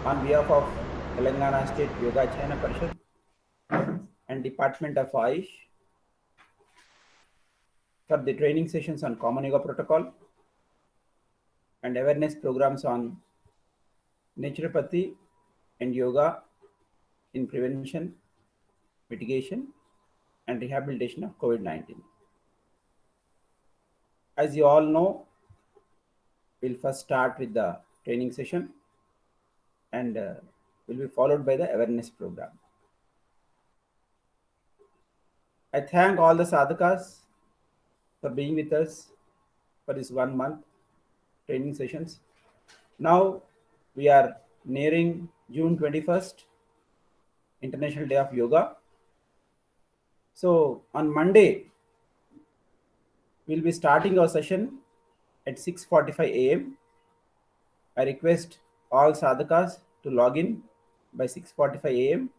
on behalf of Telangana State Yoga China Parishad and Department of Ayush for the training sessions on Common Yoga Protocol and awareness programs on naturopathy and yoga in prevention, mitigation, and rehabilitation of COVID-19. As you all know, we'll first start with the training session and will be followed by the awareness program. I thank all the sadhakas for being with us for this 1 month training sessions. Now we are nearing June 21st, International Day of Yoga. So on Monday, we'll be starting our session at 6:45 a.m. I request all sadhakas to log in by 6:45 a.m.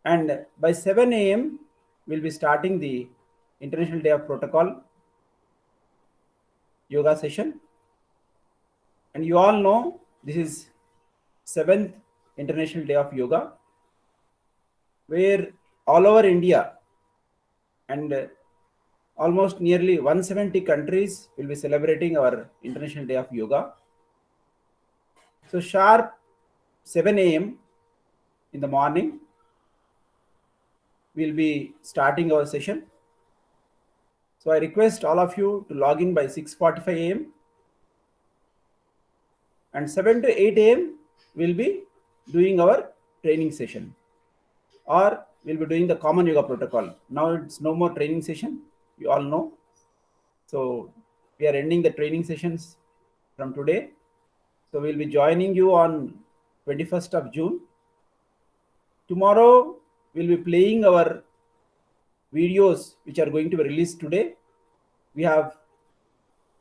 And by 7 a.m., we'll be starting the International Day of Protocol yoga session. And you all know this is 7th International Day of Yoga, where all over India and almost nearly 170 countries will be celebrating our International Day of Yoga. So sharp 7 a.m. in the morning, we'll be starting our session. So I request all of you to log in by 6:45 a.m. and 7 to 8 a.m. we'll be doing our training session, or we'll be doing the Common Yoga Protocol. Now it's no more training session, you all know. So we are ending the training sessions from today. So we'll be joining you on 21st of June. Tomorrow we'll be playing our videos which are going to be released today. We have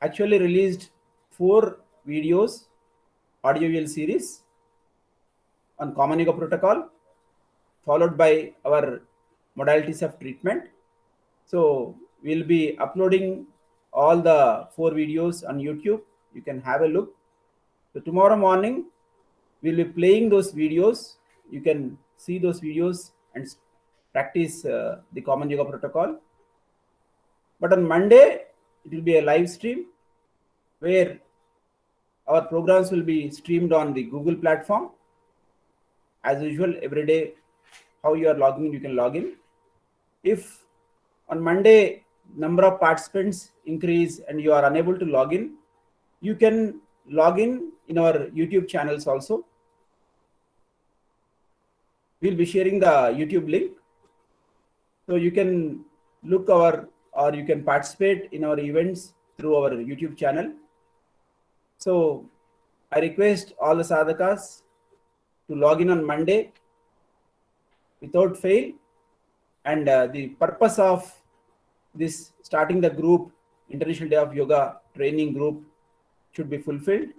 actually released 4 videos, audio series on Common Yoga Protocol, followed by our modalities of treatment. So we'll be uploading all the 4 videos on YouTube. You can have a look. So tomorrow morning, we'll be playing those videos. You can see those videos and practice the Common Yoga Protocol. But on Monday, it will be a live stream where our programs will be streamed on the Google platform. As usual, every day, how you are logging in, you can log in. If on Monday, number of participants increase and you are unable to log in, you can log in our YouTube channels also. We'll be sharing the YouTube link. So you can look or you can participate in our events through our YouTube channel. So I request all the sadhakas to log in on Monday without fail. And the purpose of this starting the group, International Day of Yoga training group, should be fulfilled.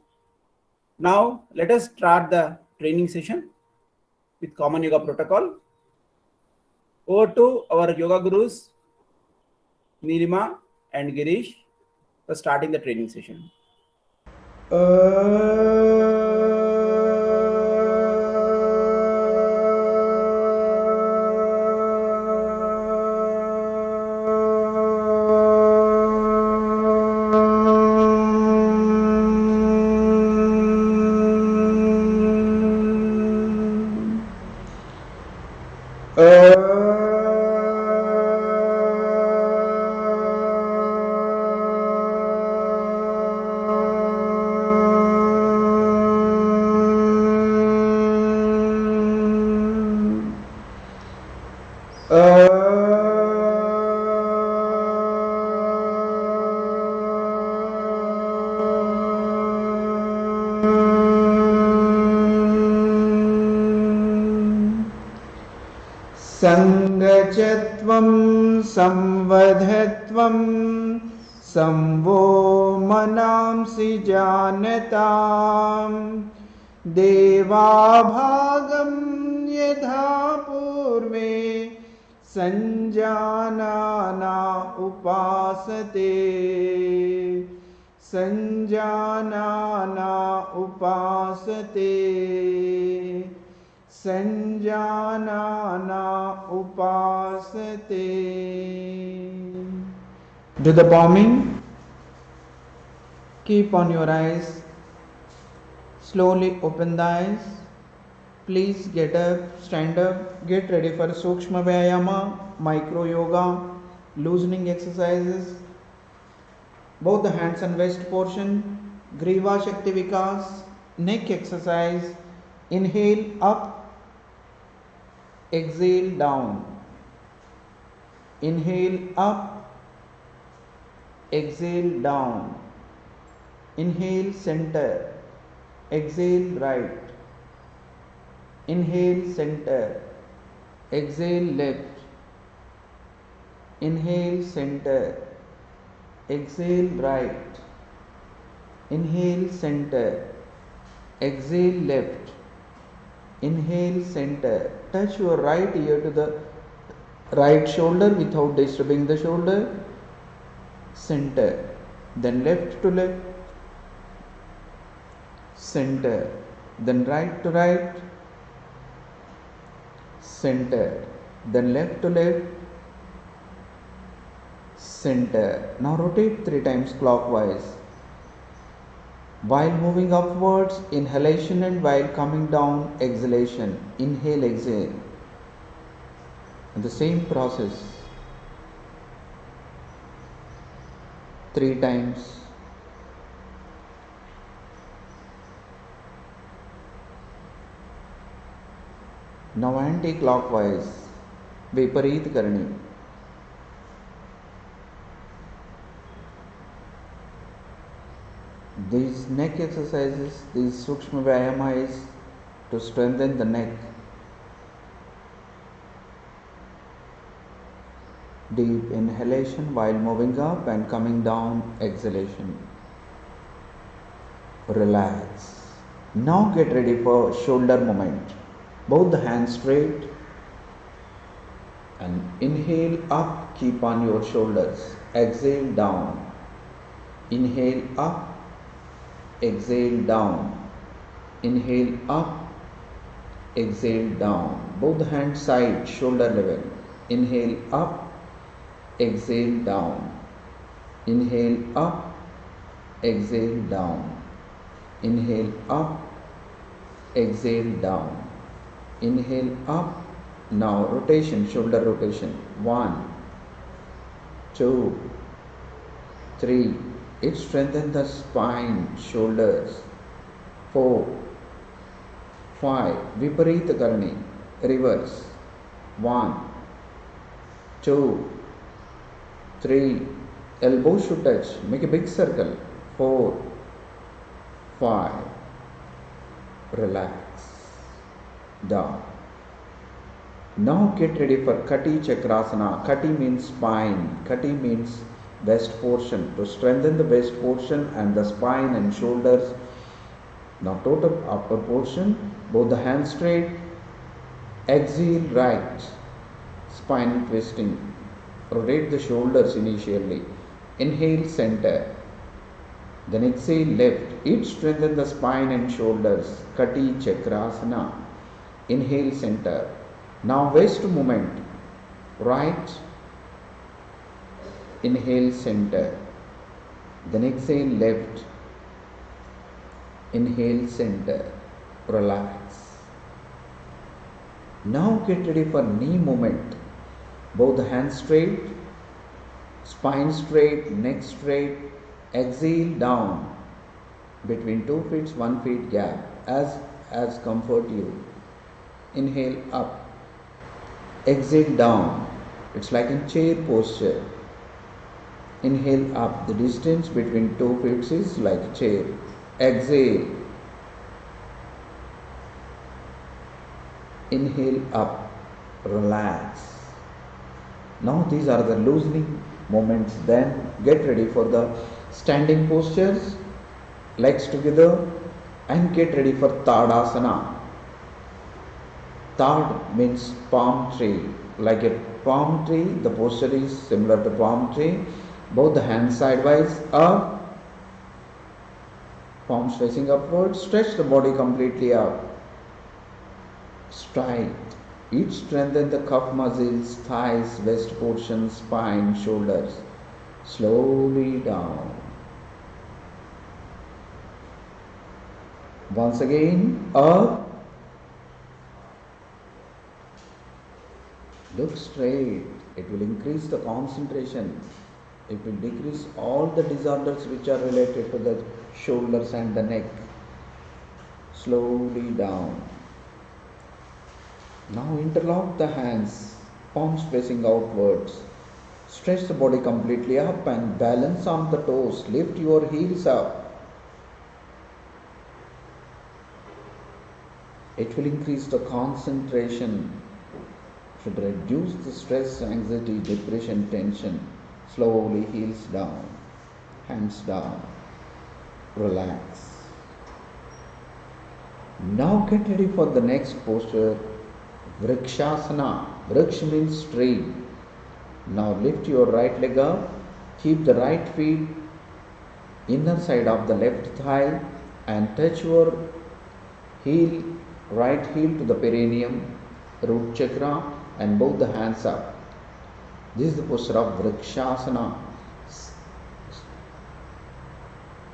Now let us start the training session with Common Yoga Protocol. Over to our yoga gurus, Nilima and Girish, for starting the training session. संगचत्वं संवधत्वं संवो मनांसि जानतां देवाभागं यथा पूर्वे संजानाना उपासते संजानाना उपासते संजानाना उपासते. Do the palming. Keep on your eyes. Slowly open the eyes. Please get up, stand up, get ready for Sukshma Vyayama, micro yoga, loosening exercises. Both the hands and waist portion, Griva Shakti Vikas, neck exercise. Inhale up, exhale down. Inhale up, exhale down. Inhale center, exhale right. Inhale center, exhale left. Inhale center, exhale right. Inhale center, exhale left. Inhale center, touch your right ear to the right shoulder without disturbing the shoulder. Center, then left to left. Center, then right to right. Center, then left to left. Center. Now rotate 3 times clockwise. While moving upwards, inhalation, and while coming down, exhalation. Inhale, exhale. And the same process 3 times. Now anti-clockwise, विपरीत करनी. These neck exercises, these Sukshma Vyayama is to strengthen the neck. Deep inhalation while moving up and coming down, exhalation. Relax. Now get ready for shoulder movement. Both the hands straight and inhale up, keep on your shoulders. Exhale down. Inhale up, exhale down. Inhale up, exhale down. Both the hands side, shoulder level. Inhale up, exhale down. Inhale up, exhale down. Inhale up, exhale down. Inhale up. Now rotation, shoulder rotation. 1, 2, 3. It strengthens the spine, shoulders. 4, 5. Viparita karani, reverse. 1, 2, 3. Elbows should touch. Make a big circle. 4, 5. Relax. Down. Now get ready for Kati Chakrasana. Kati means spine. Kati means west portion. To strengthen the west portion and the spine and shoulders. Now total upper portion. Both the hands straight. Exhale right. Spine twisting. Rotate the shoulders initially. Inhale center. Then exhale left. It strengthens the spine and shoulders. Kati Chakrasana. Inhale center. Now waist movement. Right. Inhale center. Then exhale left. Inhale center. Relax. Now get ready for knee movement. Both the hands straight. Spine straight. Neck straight. Exhale down. Between 2 feet, 1 feet gap. As comfort you. Inhale up. Exhale down. It's like in chair posture. Inhale up. The distance between 2 feet is like chair. Exhale. Inhale up. Relax. Now these are the loosening movements. Then get ready for the standing postures. Legs together and get ready for Tadasana. Tad means palm tree. Like a palm tree, the posture is similar to palm tree. Both the hands sideways up Palms facing upward, stretch the body completely up. Straight. Each strengthen the calf muscles, thighs, waist portion, spine, shoulders. Slowly down. Once again, up. Look straight. It will increase the concentration. It will decrease all the disorders which are related to the shoulders and the neck. Slowly down. Now interlock the hands, palms facing outwards. Stretch the body completely up and balance on the toes. Lift your heels up. It will increase the concentration. Should reduce the stress, anxiety, depression, tension. Slowly heels down, hands down. Relax. Now get ready for the next posture, Vrikshasana. Vriksh means tree. Now lift your right leg up. Keep the right feet inner side of the left thigh and touch your heel, right heel to the perineum, root chakra, and both the hands up. This is the posture of Vrikshasana.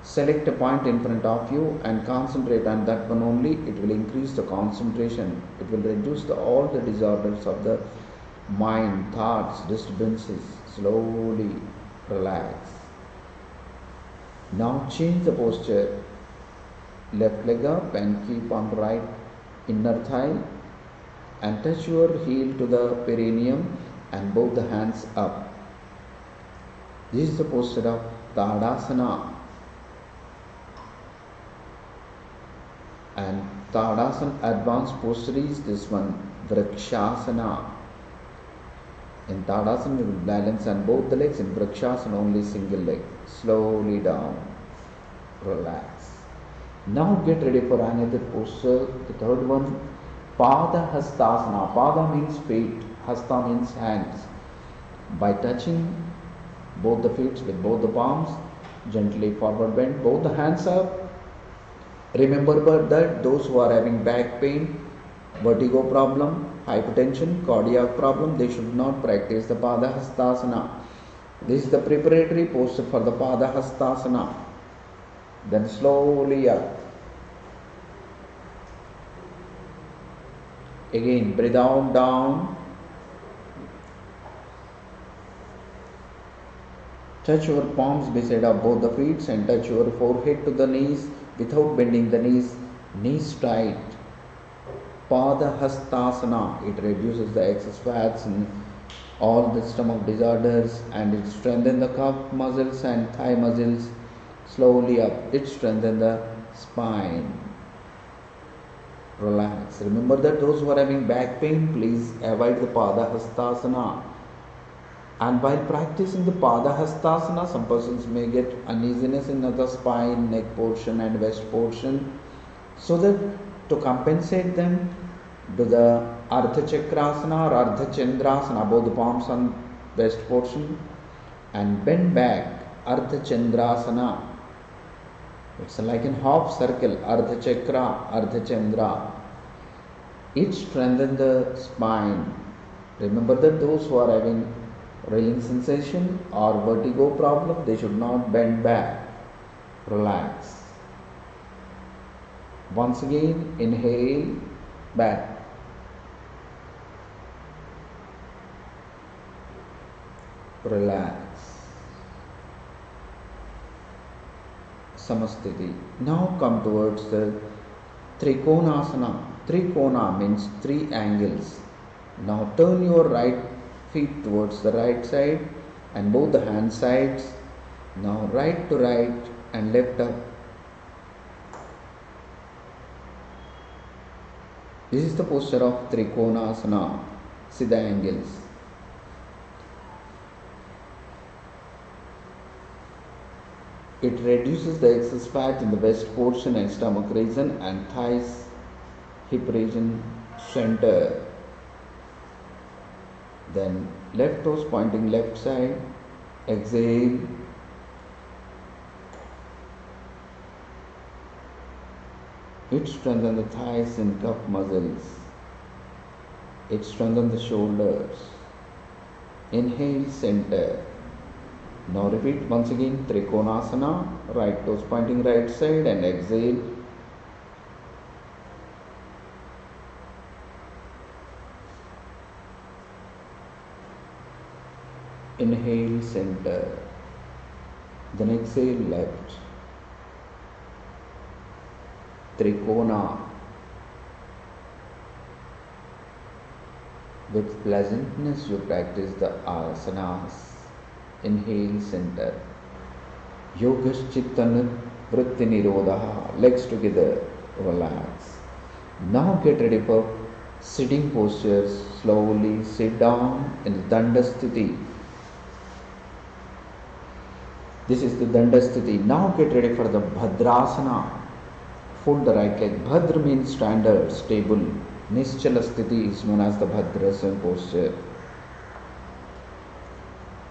Select a point in front of you and concentrate on that one only. It will increase the concentration. It will reduce all the disorders of the mind, thoughts, disturbances. Slowly relax. Now change the posture. Left leg up and keep on right inner thigh and touch your heel to the perineum and both the hands up. This is the posture of Tadasana. And Tadasana advanced posture is this one, Vrikshasana. In Tadasana you will balance on both the legs, in Vrikshasana only single leg. Slowly down, relax. Now get ready for another posture, the third one, Pada Hastasana. Pada means feet, Hasta means hands. By touching both the feet with both the palms, gently forward bend, both the hands up. Remember that those who are having back pain, vertigo problem, hypertension, cardiac problem, they should not practice the Pada Hastasana. This is the preparatory posture for the Pada Hastasana. Then slowly up. Again, breathe out, down. Touch your palms beside of both the feet and touch your forehead to the knees without bending the knees. Knees tight. Pada Hastasana. It reduces the excess fats and all the stomach disorders and it strengthens the calf muscles and thigh muscles. Slowly up. It strengthens the spine. Relax. Remember that those who are having back pain, please avoid the Pada Hastasana. And while practicing the Pada Hastasana, some persons may get uneasiness in the spine, neck portion and waist portion. So that to compensate them, do the Ardha Chakrasana or Ardha Chandrasana, both the palms on waist portion, and bend back, Ardha Chandrasana. It's like a half circle, Ardha Chakra, Ardha Chandra. It strengthens the spine. Remember that those who are having railing sensation or vertigo problem, they should not bend back. Relax. Once again, inhale, back. Relax. Samastiti. Now come towards the Trikonasana. Trikona means three angles. Now turn your right feet towards the right side and both the hand sides. Now right to right and left up. This is the posture of Trikonasana, Siddha angles. It reduces the excess fat in the waist portion and stomach region and thighs, hip region, center. Then left toes pointing left side. Exhale. It strengthens the thighs and calf muscles. It strengthens the shoulders. Inhale, center. Now repeat once again, Trikonasana, right toes pointing right side, and exhale. Inhale, center. Then exhale, left. Trikona. With pleasantness, you practice the asanas. Inhale, center. Yogaschittan vritti nirodha. Legs together, relax. Now get ready for sitting postures. Slowly sit down in the Dandasthiti. This is the Dandasthiti. Now get ready for the Bhadrasana. Fold the right leg. Bhadra means standard, stable. Nischala Sthiti is known as the Bhadrasana posture.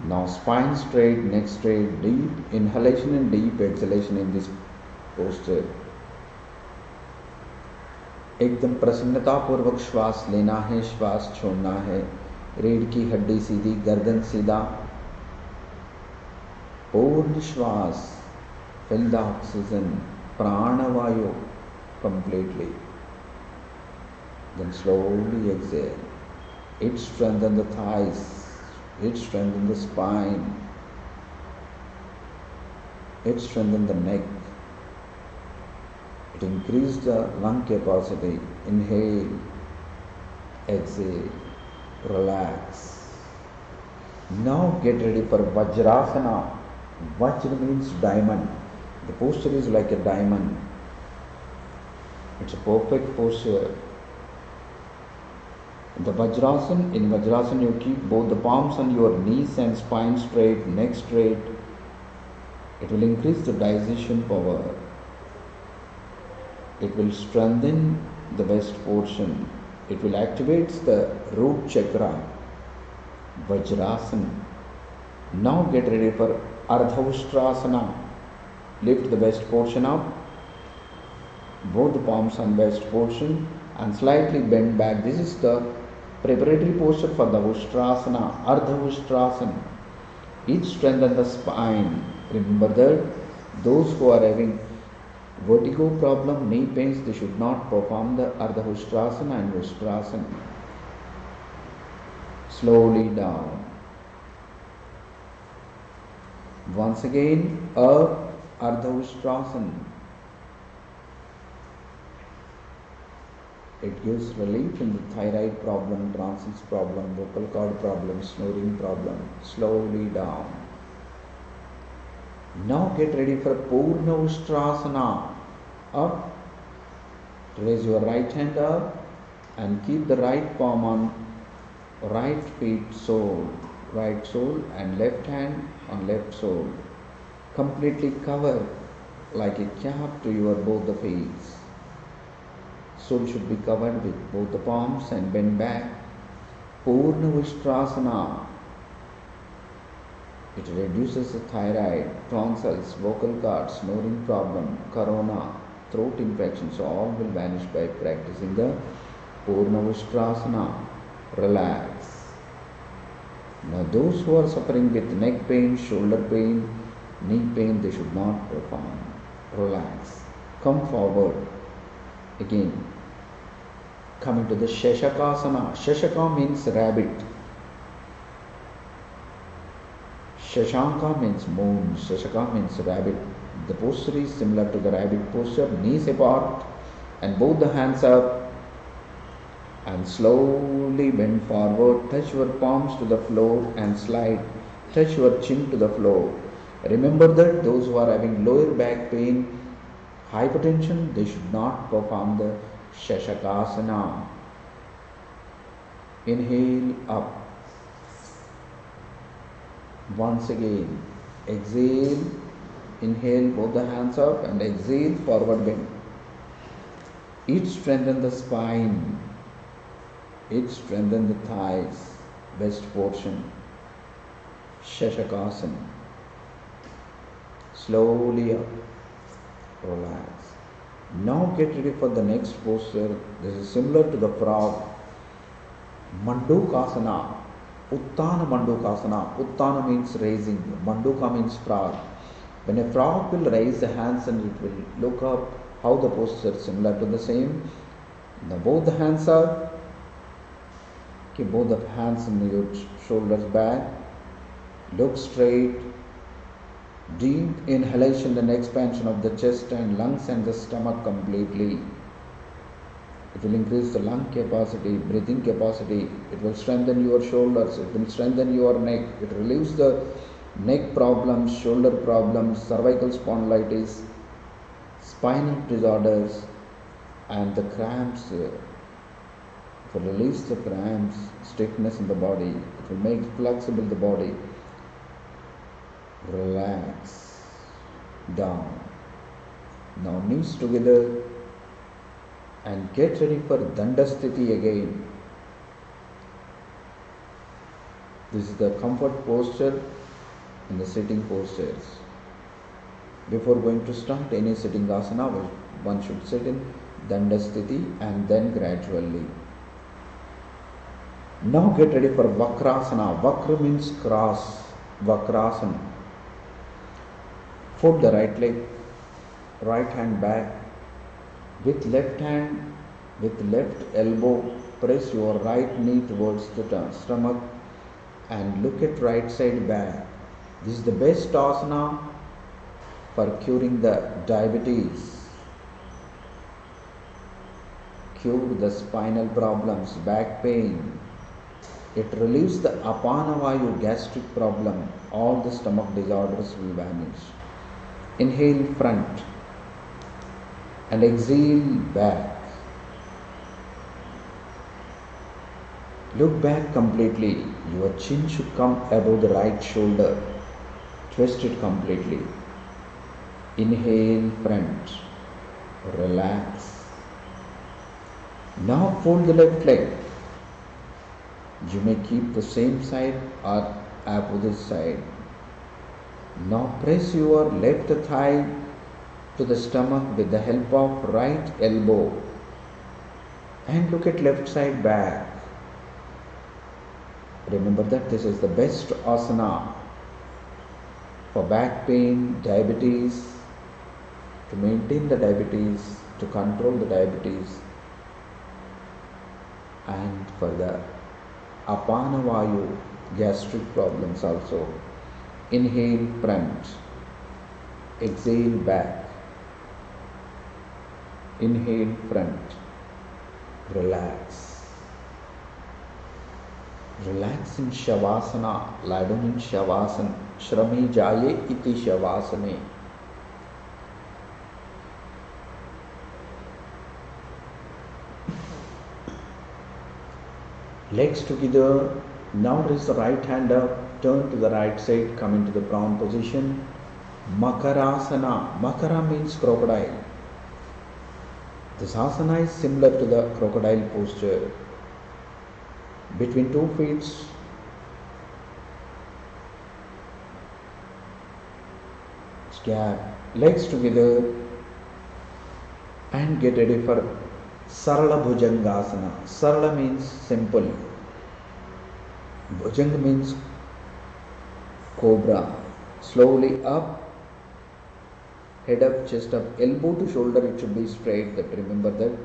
Now spine straight, neck straight, deep inhalation and deep exhalation in this posture. एकदम प्रसन्नता पूर्वक श्वास लेना है, श्वास छोड़ना है. रीढ़ की हड्डी सीधी, गर्दन सीधा. पूर्ण श्वास. Fill the oxygen, pranavayu completely. Then slowly exhale. It strengthens the thighs. It strengthens the spine. It strengthens the neck. It increases the lung capacity. Inhale. Exhale. Relax. Now get ready for Vajrasana. Vajra means diamond. The posture is like a diamond. It's a perfect posture. The Vajrasana, in Vajrasana you keep both the palms on your knees and spine straight, neck straight. It will increase the digestion power. It will strengthen the west portion. It will activate the root chakra. Vajrasana. Now get ready for Ardhaustrasana. Lift the west portion up. Both the palms on west portion and slightly bend back. This is the preparatory posture for the Ustrasana, Ardha Ustrasana. Each strengthens the spine. Remember that those who are having vertigo problem, knee pains, they should not perform the Ardha Ustrasana and Ustrasana. Slowly down. Once again, up, Ardha Ustrasana. It gives relief in the thyroid problem, tonsils problem, vocal cord problem, snoring problem. Slowly down. Now get ready for Purna Ustrasana. Up. Raise your right hand up and keep the right palm on right feet sole. Right sole and left hand on left sole. Completely cover like a cap to your both the feet. Sole should be covered with both the palms and bend back. Purna Ustrasana. It reduces the thyroid, tonsils, vocal cords, snoring problem, corona, throat infections, all will vanish by practicing the Purna Ustrasana. Relax. Now those who are suffering with neck pain, shoulder pain, knee pain, they should not perform. Relax. Come forward. Again, coming to the Shashakasana. Shashaka means rabbit. Shashanka means moon. Shashaka means rabbit. The posture is similar to the rabbit posture. Knees apart and both the hands up. And slowly bend forward. Touch your palms to the floor and slide. Touch your chin to the floor. Remember that those who are having lower back pain, hypertension, they should not perform the Shashakasana. Inhale up. Once again. Exhale. Inhale, both the hands up and exhale, forward bend. It strengthens the spine. It strengthens the thighs, west portion. Shashakasana. Slowly up. Relax. Now get ready for the next posture. This is similar to the frog. Mandukasana. Uttana Mandukasana. Uttana means raising. Manduka means frog. When a frog will raise the hands and it will look up, how the posture is similar to the same. Now both the hands are. Keep both the hands in your shoulders back. Look straight. Deep inhalation and expansion of the chest and lungs and the stomach completely. It will increase the lung capacity, breathing capacity. It will strengthen your shoulders. It will strengthen your neck. It relieves the neck problems, shoulder problems, cervical spondylitis, spinal disorders, and the cramps. It will release the cramps, stiffness in the body. It will make flexible the body. Relax down. Now knees together and get ready for Dandasthiti again. This is the comfort posture in the sitting postures. Before going to start any sitting asana, one should sit in Dandasthiti and then gradually. Now get ready for Vakrasana. Vakra means cross. Vakrasana. Fold the right leg, right hand back. With left hand, with left elbow, press your right knee towards the stomach and look at right side back. This is the best asana for curing the diabetes, cure the spinal problems, back pain. It relieves the apanavayu gastric problem. All the stomach disorders will vanish. Inhale front and exhale back. Look back completely. Your chin should come above the right shoulder. Twist it completely. Inhale front. Relax. Now fold the left leg. You may keep the same side or opposite side. Now press your left thigh to the stomach with the help of right elbow and look at left side back. Remember that this is the best asana for back pain, diabetes, to maintain the diabetes, to control the diabetes, and for the apanavayu gastric problems also. Inhale front, exhale back. Inhale front, relax. Relax in Shavasana, lie down in Shavasana. Shrami Jaye iti Shavasane. Legs together. Now raise the right hand up, turn to the right side, come into the prawn position. Makarasana. Makara means crocodile. This asana is similar to the crocodile posture. Between 2 feet, gap, legs together, and get ready for Sarala Bhujangasana. Sarala means simple. Bhujanga means cobra. Slowly up, head up, chest up, elbow to shoulder, it should be straight. That remember that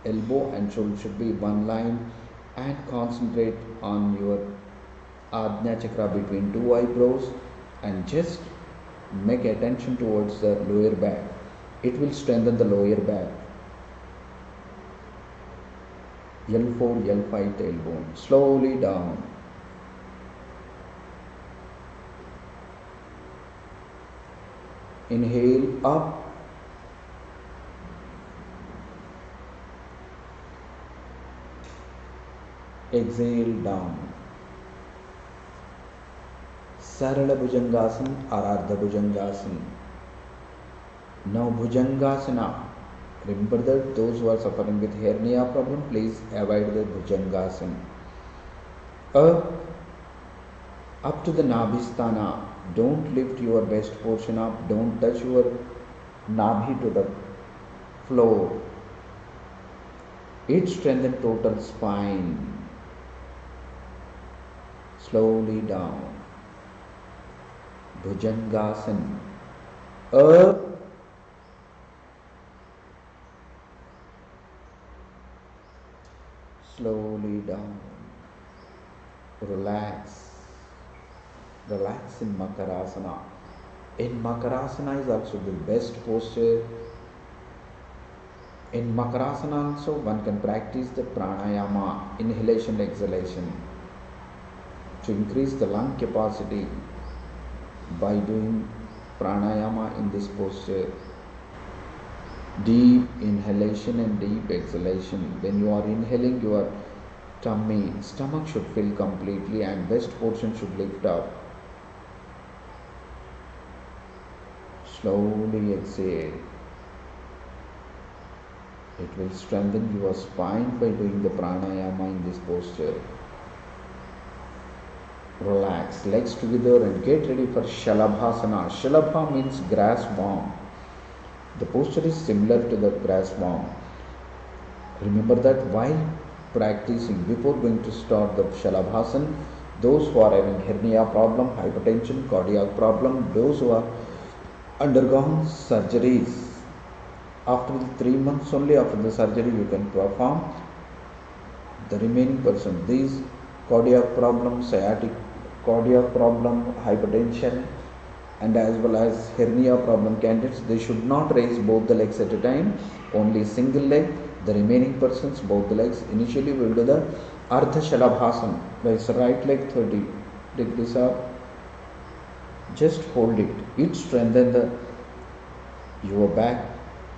elbow and shoulder should be one line, and concentrate on your Ajna chakra between 2 eyebrows and just make attention towards the lower back. It will strengthen the lower back. L4, L5 tailbone. Slowly down. Inhale up. Exhale down. Sarala Bhujangasana or Ardha Bhujangasana. Now Bhujangasana. Remember that those who are suffering with hernia problem, please avoid the Bhujangasana. Up to the Nabhisthana. Don't lift your best portion up. Don't touch your Nabhi to the floor. It strengthens total spine. Slowly down. Bhujangasana. Up. Slowly down. Relax. Relax in Makarasana. In Makarasana is also the best posture. In Makarasana also one can practice the pranayama, inhalation, exhalation, to increase the lung capacity by doing pranayama in this posture. Deep inhalation and deep exhalation. When you are inhaling, your stomach should fill completely and west portion should lift up. Slowly exhale. It will strengthen your spine by doing the pranayama in this posture. Relax, legs together and get ready for Shalabhasana. Shalabha means grass worm. The posture is similar to the grass worm. Remember that while practicing, before going to start the Shalabhasana, those who are having hernia problem, hypertension, cardiac problem, those who are undergone surgeries, after the 3 months only after the surgery you can perform. The remaining person, these cardiac problem, sciatic cardiac problem, hypertension and as well as hernia problem candidates, they should not raise both the legs at a time, only single leg. The remaining persons, both the legs. Initially we will do the Ardha Shalabhasana. Raise the right leg 30 degrees up. Just hold it. It strengthens your back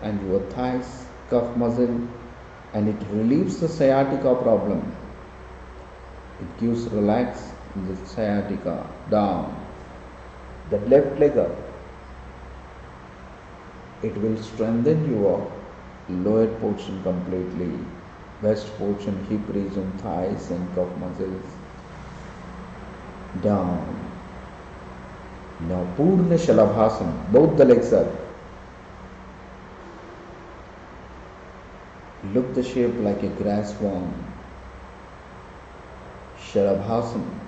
and your thighs, calf muscle, and it relieves the sciatica problem. It gives relax in the sciatica. Down. The left leg up. It will strengthen your lower portion completely. West portion, hip region, thighs and calf muscles. Down. Now Purna Shalabhasana. Both the legs up. Look the shape like a grass worm. Shalabhasana.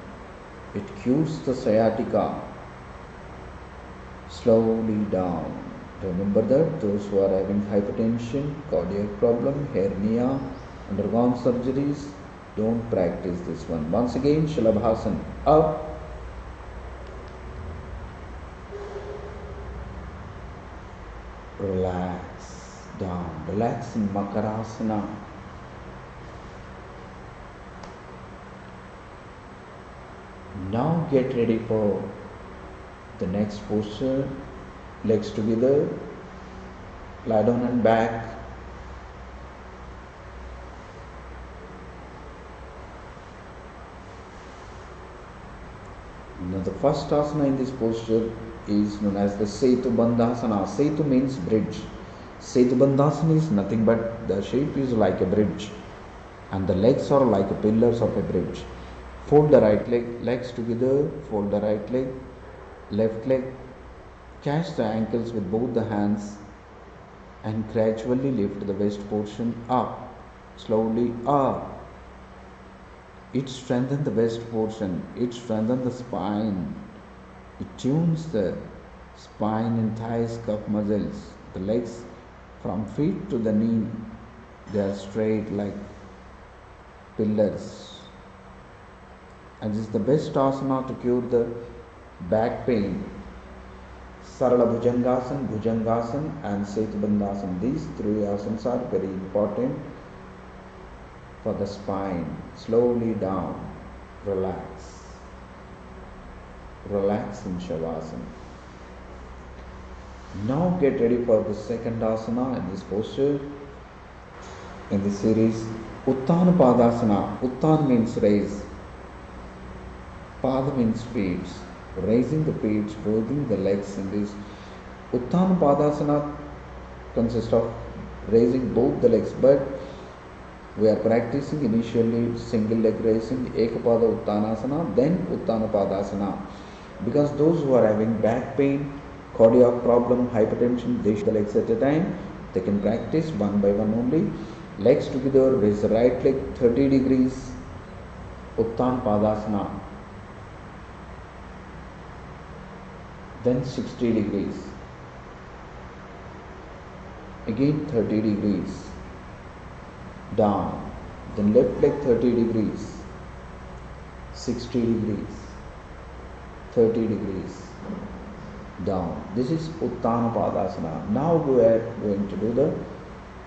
It cures the sciatica. Slowly down. Remember that those who are having hypertension, cardiac problem, hernia, undergone surgeries, don't practice this one. Once again, Shalabhasana. Up. Relax. Down. Relax in Makarasana. Now get ready for the next posture. Legs together. Lie down and back. Now the first asana in this posture is known as the Setu Bandhasana. Setu means bridge. Setu Bandhasana is nothing but the shape is like a bridge and the legs are like the pillars of a bridge. Fold the right leg, legs together, fold the right leg, left leg, catch the ankles with both the hands and gradually lift the waist portion up, slowly up. It strengthens the waist portion, it strengthens the spine, it tunes the spine and thighs, calf muscles, the legs from feet to the knee, they are straight like pillars. And this is the best asana to cure the back pain. Sarala Bhujangasana and Setu Bandhasana. These three asanas are very important for the spine. Slowly down. Relax. Relax in Shavasana. Now get ready for the second asana in this posture. In this series, Uttana Padasana. Uttana means raise. Pada means feet. Raising the feet, folding the legs in this. Uttana Padasana consists of raising both the legs, but we are practicing initially single leg raising, Ekapada Uttanasana, then Uttana Padasana. Because those who are having back pain, cardiac problem, hypertension, they should the legs at a time. They can practice one by one only. Legs together, raise the right leg 30 degrees, Uttan Padasana. Then 60 degrees. Again 30 degrees. Down. Then left leg 30 degrees. 60 degrees. 30 degrees. Down. This is Uttana Padasana. Now we are going to do the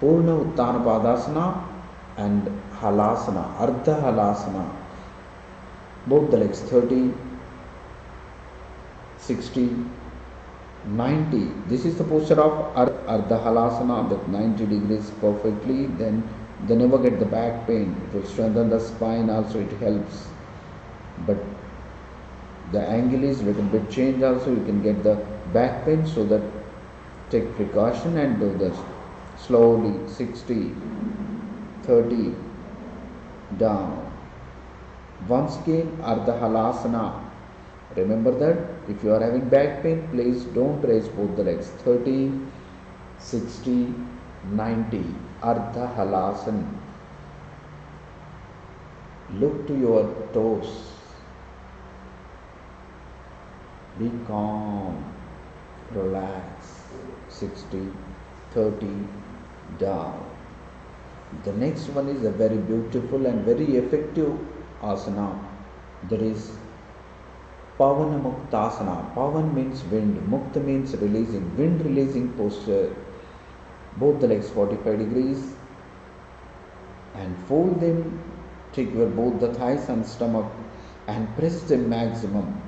Purna Uttana Padasana and Halasana, Ardha Halasana. Both the legs 30, 60, 90. This is the posture of Ardha Halasana, that 90 degrees perfectly. Then they never get the back pain. It will strengthen the spine also, it helps. But the angle is little bit change also, you can get the back pain, so that take precaution and do this slowly. 60, 30, down. Once again Ardha Halasana. Remember that if you are having back pain, please don't raise both the legs. 30, 60, 90. Ardha Halasana. Look to your toes. Be calm, relax. 60, 30, down. The next one is a very beautiful and very effective asana. That is Pavana Muktasana. Pavan means wind, Mukta means releasing, wind releasing posture. Both the legs 45 degrees and fold them. Take your both the thighs and stomach and press them maximum.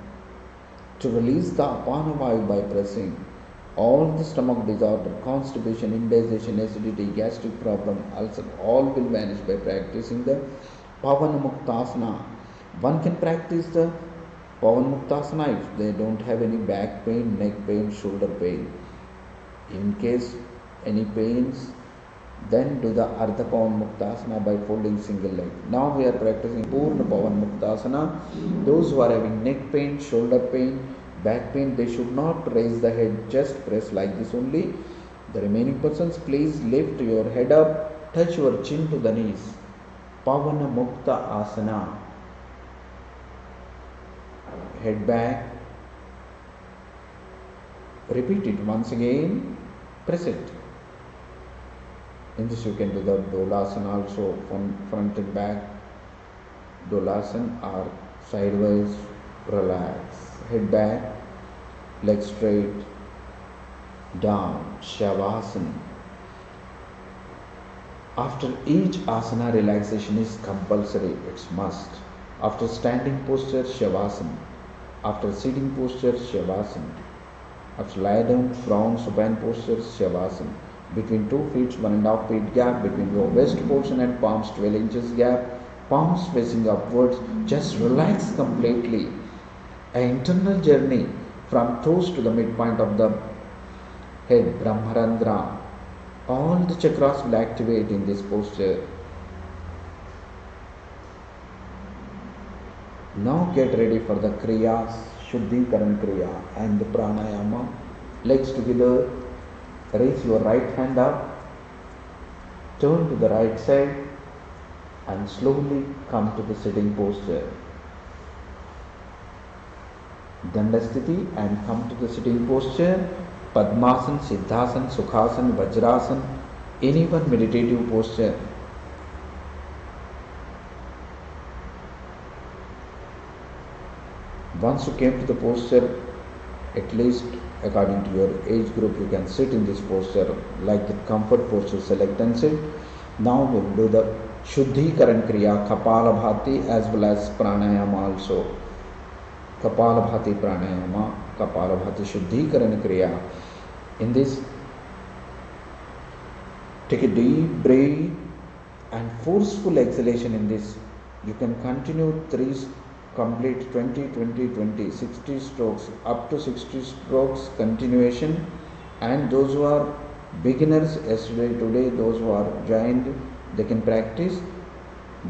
To release the Apana Vayu by pressing, all the stomach disorder, constipation, indigestion, acidity, gastric problem, ulcer, all will vanish by practicing the Pavana Muktasana. One can practice the Pavana Muktasana if they don't have any back pain, neck pain, shoulder pain. In case any pains, then do the Ardha Pavan Muktasana by folding single leg. Now we are practicing Purna Pavan Muktasana. Those who are having neck pain, shoulder pain, back pain, they should not raise the head, just press like this only. The remaining persons, please lift your head up, touch your chin to the knees. Pavana Mukta Asana. Head back. Repeat it once again. Press it. In this you can do the Dolasana also, from front and back. Dolasana or sideways, relax. Head back, legs straight, down, Shavasana. After each asana, relaxation is compulsory, it's must. After standing posture, Shavasana. After sitting posture, Shavasana. After lie down, frown, supine posture, Shavasana. Between 2 feet, 1.5 feet gap between your waist portion and palms, 12 inches gap, palms facing upwards, just relax completely. An internal journey from toes to the midpoint of the head, Brahmarandra. All the chakras will activate in this posture. Now get ready for the Kriyas, Shuddhikaran Kriya and the Pranayama. Legs together. Raise your right hand up, turn to the right side and slowly come to the sitting posture. Dandasthiti and come to the sitting posture. Padmasana, Siddhasana, Sukhasana, Vajrasana, any one meditative posture. Once you came to the posture, at least according to your age group, you can sit in this posture, like the comfort posture, select and sit. Now we will do the Shuddhikaran Kriya, Kapalabhati as well as Pranayama also. Kapalabhati Pranayama, Kapalabhati Shuddhikaran Kriya. In this, take a deep breath and forceful exhalation in this. You can continue complete 20, 20, 20, 60 strokes, up to 60 strokes continuation. And those who are beginners, yesterday, today, those who are joined, they can practice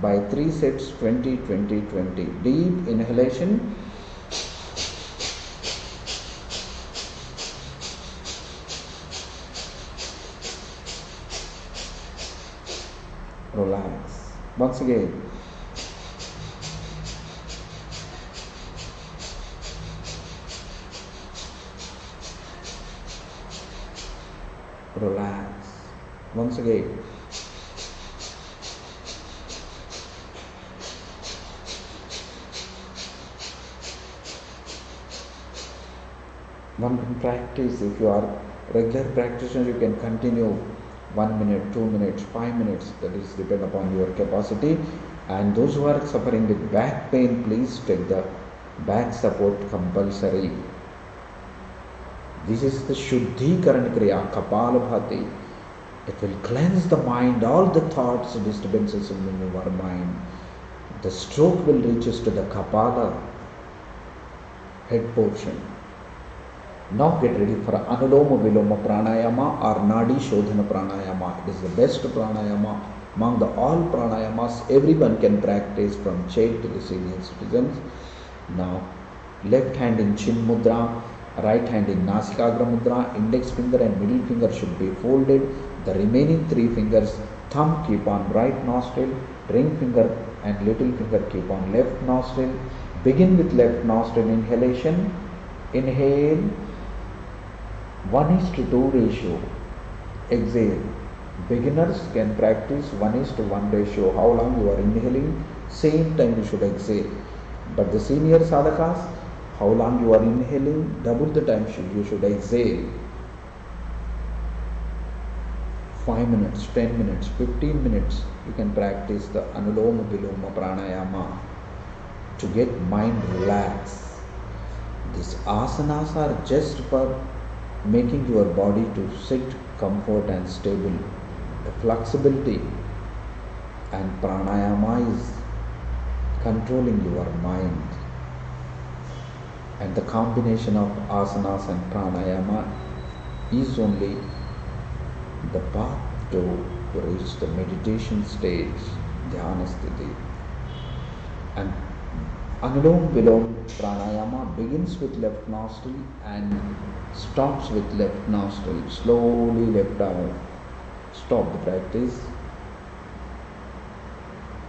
by 3 sets, 20, 20, 20. Deep inhalation. Relax. Once again. Relax. Once again. One can practice. If you are regular practitioner, you can continue 1 minute, 2 minutes, 5 minutes. That is depend upon your capacity. And those who are suffering with back pain, please take the back support compulsory. This is the Shuddhikaran Kriya, Kapalabhati. It will cleanse the mind, all the thoughts, disturbances in your mind. The stroke will reach us to the Kapala head portion. Now get ready for Anuloma Viloma Pranayama or Nadi Shodhana Pranayama. It is the best pranayama among the all pranayamas. Everyone can practice from child to the senior citizens. Now left hand in Chin Mudra, right hand in Nasikagra Mudra, index finger and middle finger should be folded. The remaining 3 fingers, thumb keep on right nostril, ring finger and little finger keep on left nostril. Begin with left nostril inhalation. Inhale 1:2 ratio. Exhale. Beginners can practice 1:1 ratio. How long you are inhaling, same time you should exhale. But the senior sadhakas, how long you are inhaling, double the time you should exhale. 5 minutes, 10 minutes, 15 minutes, you can practice the Anuloma Viloma Pranayama to get mind relaxed. These asanas are just for making your body to sit comfort and stable. The flexibility and pranayama is controlling your mind. And the combination of asanas and pranayama is only the path to reach the meditation stage, dhyana sthiti. And Anulom Vilom Pranayama begins with left nostril and stops with left nostril. Slowly left out. Stop the practice.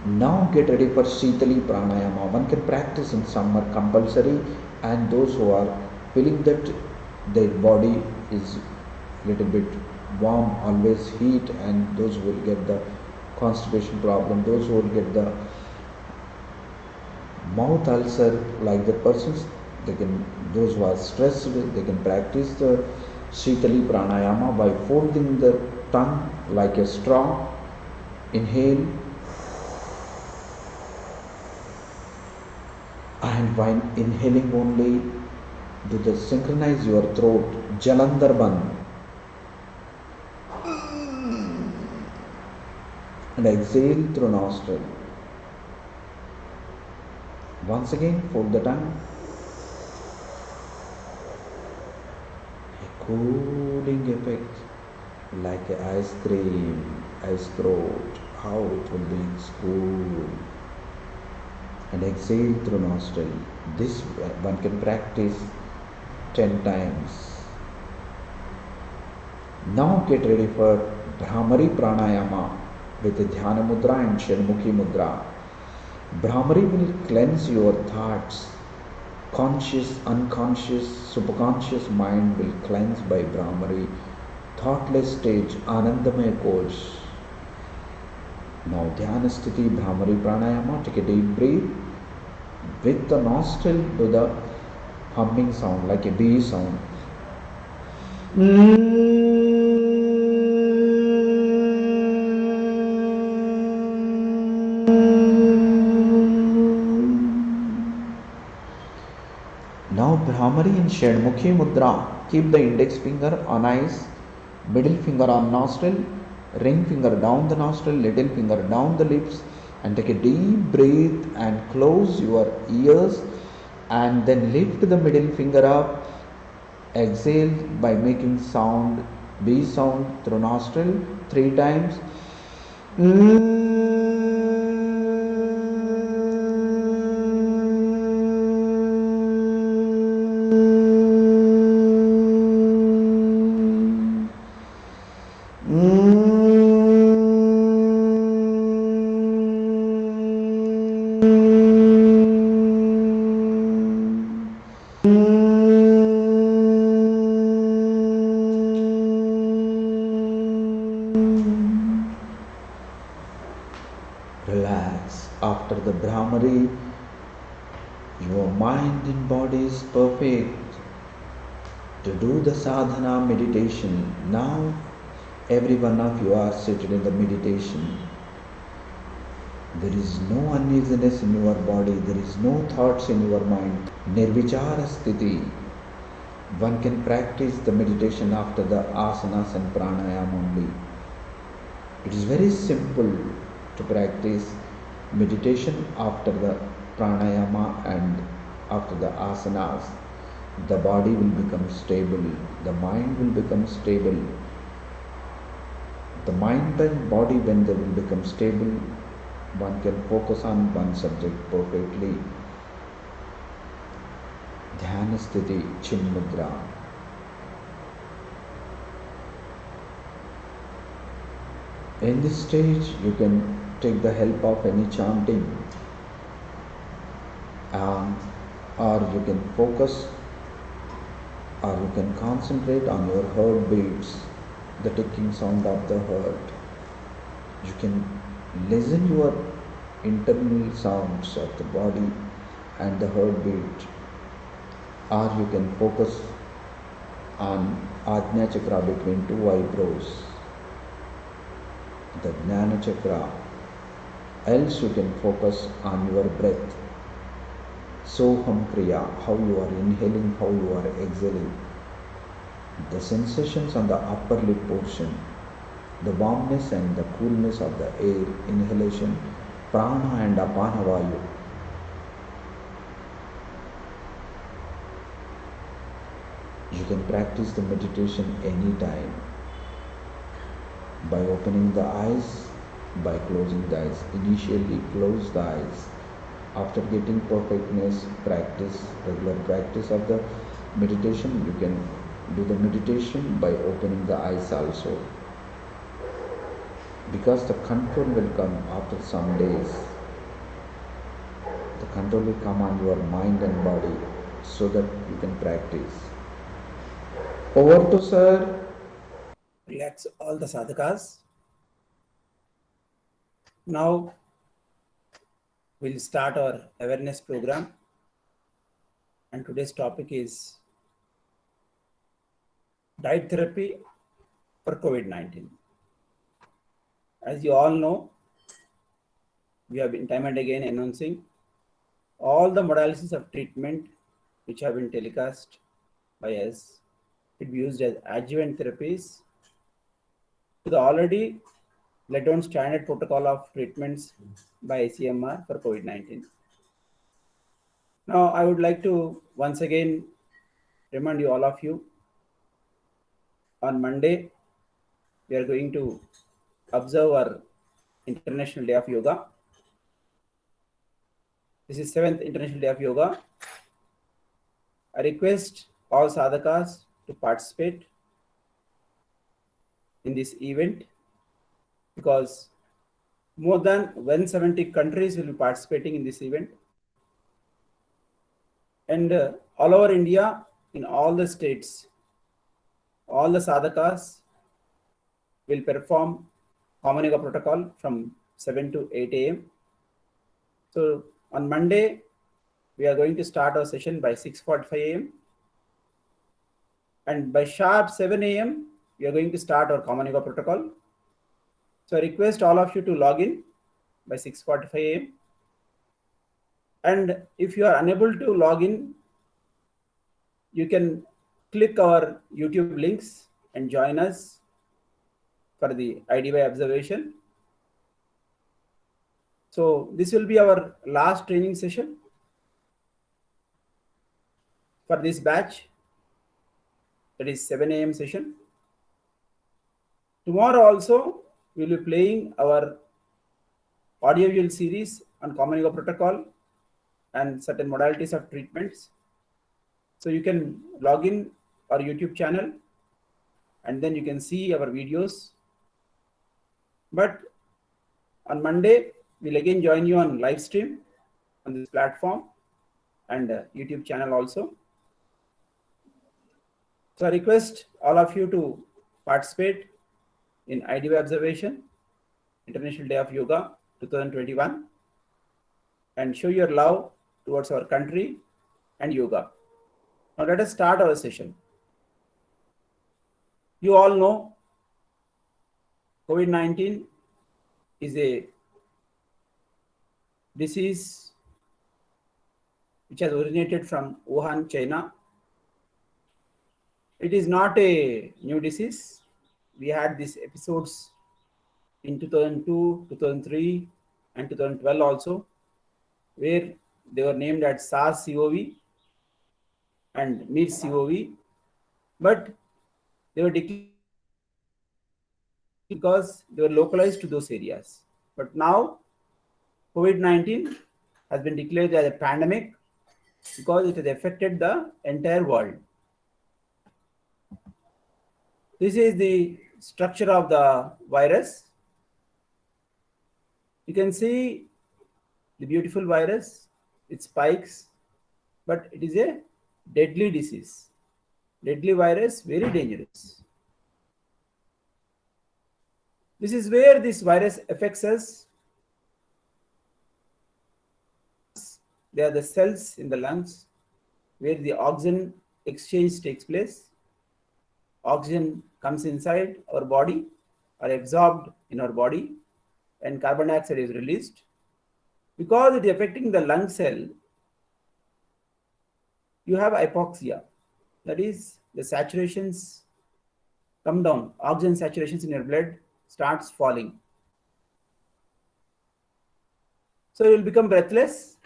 Now get ready for Shitali Pranayama. One can practice in summer compulsory, and those who are feeling that their body is little bit warm, always heat, and those who will get the constipation problem, those who will get the mouth ulcer, like the persons, those who are stressed, they can practice the Shitali Pranayama by folding the tongue like a straw. Inhale, and while inhaling only, synchronize your throat, Jalandhar Bandh, and exhale through nostril. Once again, fold the tongue. A cooling effect, like ice cream, ice throat, how it will be cool. And exhale through nostril. This one can practice 10 times. Now get ready for Bhramari Pranayama with the Dhyana Mudra and Shanmukhi Mudra. Bhramari will cleanse your thoughts. Conscious, unconscious, superconscious mind will cleanse by Bhramari. Thoughtless stage, Anandamaya course. Now Dhyana Sthiti, Bhramari Pranayama. Take a deep breath. With the nostril, do the humming sound like a bee sound. Now Bhramari in Shanmukhi Mudra. Keep the index finger on eyes, middle finger on nostril, ring finger down the nostril, little finger down the lips, and take a deep breath and close your ears, and then lift the middle finger up. Exhale by making sound, B sound through nostril 3 times. After the Brahmari, your mind and body is perfect to do the sadhana meditation. Now, every one of you are seated in the meditation. There is no uneasiness in your body, there is no thoughts in your mind. Nirvichara sthiti. One can practice the meditation after the asanas and pranayama only. It is very simple to practice meditation after the pranayama and after the asanas. The body will become stable, the mind will become stable. The mind and body, when they will become stable, one can focus on one subject perfectly. Dhyana sthiti, chinmudra. In this stage, you can take the help of any chanting, or you can focus, or you can concentrate on your heartbeats, the ticking sound of the heart. You can listen your internal sounds of the body and the heartbeat, or you can focus on Ajna chakra between two eyebrows, the Jnana chakra. Else you can focus on your breath. Soham kriya, how you are inhaling, how you are exhaling. The sensations on the upper lip portion, the warmness and the coolness of the air, inhalation, prana and apana vayu. You can practice the meditation anytime by opening the eyes, by closing the eyes. Initially close the eyes. After getting perfectness, regular practice of the meditation, you can do the meditation by opening the eyes also. Because the control will come after some days. The control will come on your mind and body so that you can practice. Over to sir. Relax all the sadhakas. Now we'll start our awareness program, and today's topic is diet therapy for COVID-19. As you all know, we have been time and again announcing all the modalities of treatment which have been telecast by us could be used as adjuvant therapies to the already laid down standard protocol of treatments by ICMR for COVID-19. Now, I would like to once again remind you, all of you, on Monday, we are going to observe our International Day of Yoga. This is 7th International Day of Yoga. I request all sadhakas to participate in this event because more than 170 countries will be participating in this event. And all over India, in all the states, all the sadhakas will perform Common Yoga protocol from 7 to 8 a.m. So on Monday, we are going to start our session by 6:45 a.m. And by sharp 7 a.m., we are going to start our Common Yoga protocol. So I request all of you to log in by 6:45 a.m. And if you are unable to log in, you can click our YouTube links and join us for the IDY observation. So this will be our last training session for this batch. That is 7 a.m. session. Tomorrow also, we will be playing our audio-visual series on Common Yoga protocol and certain modalities of treatments. So you can log in our YouTube channel and then you can see our videos. But on Monday, we'll again join you on live stream on this platform and YouTube channel also. So I request all of you to participate in IDY observation, International Day of Yoga 2021. and show your love towards our country and yoga. Now let us start our session. You all know COVID-19 is a disease which has originated from Wuhan, China. It is not a new disease. We had these episodes in 2002, 2003, and 2012 also, where they were named as SARS-CoV and MERS-CoV, but they were declared because they were localized to those areas. But now COVID-19 has been declared as a pandemic because it has affected the entire world. This is the structure of the virus. You can see the beautiful virus, it spikes, but it is a deadly disease. Deadly virus, very dangerous. This is where this virus affects us. They are the cells in the lungs where the oxygen exchange takes place. Oxygen comes inside our body or absorbed in our body, and carbon dioxide is released. Because it is affecting the lung cell, you have hypoxia. That is, the saturations come down. Oxygen saturations in your blood starts falling. So you will become breathless,